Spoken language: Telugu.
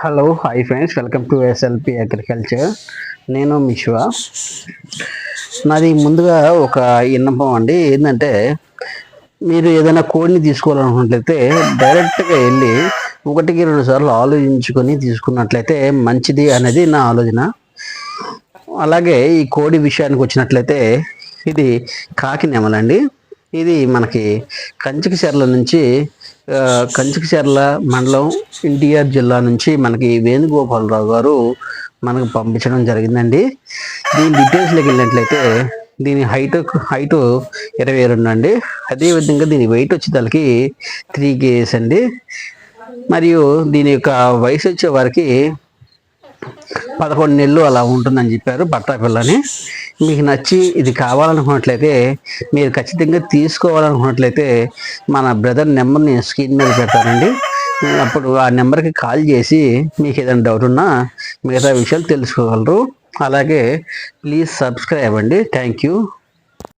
Hello hi friends, welcome to SLP agriculture. నేను మిశ్వా. నాది ముందుగా ఒక విన్నపం అండి. ఏంటంటే, మీరు ఏదైనా కోడిని తీసుకోవాలనుకున్నట్లయితే డైరెక్ట్గా వెళ్ళి ఒకటికి రెండు సార్లు ఆలోచించుకొని తీసుకున్నట్లయితే మంచిది అనేది నా ఆలోచన. అలాగే ఈ కోడి విషయానికి వచ్చినట్లయితే ఇది కాకి నెమలండి. ఇది మనకి కంచికచర్ల నుంచి కంచికచర్ల మండలం ఎన్టీఆర్ జిల్లా నుంచి మనకి వేణుగోపాలరావు గారు మనకు పంపించడం జరిగిందండి. దీని డీటెయిల్స్లోకి వెళ్ళినట్లయితే దీని హైటు 22 అండి. అదేవిధంగా దీని వెయిట్ వచ్చేదానికి 3 kgs అండి. మరియు దీని యొక్క వయసు వచ్చే వారికి 11 నెలలు అలా ఉంటుందని చెప్పారు, బట్టా పిల్లని. మీకు నచ్చి ఇది కావాలనుకున్నట్లయితే, మీరు ఖచ్చితంగా తీసుకోవాలనుకున్నట్లయితే మన బ్రదర్ నెంబర్ నేను స్క్రీన్ మీద పెడతానండి. అప్పుడు ఆ నెంబర్కి కాల్ చేసి మీకు ఏదైనా డౌట్ ఉన్నా మిగతా విషయాలు తెలుసుకోగలరు. అలాగే ప్లీజ్ సబ్స్క్రైబ్ అండి. Thank you.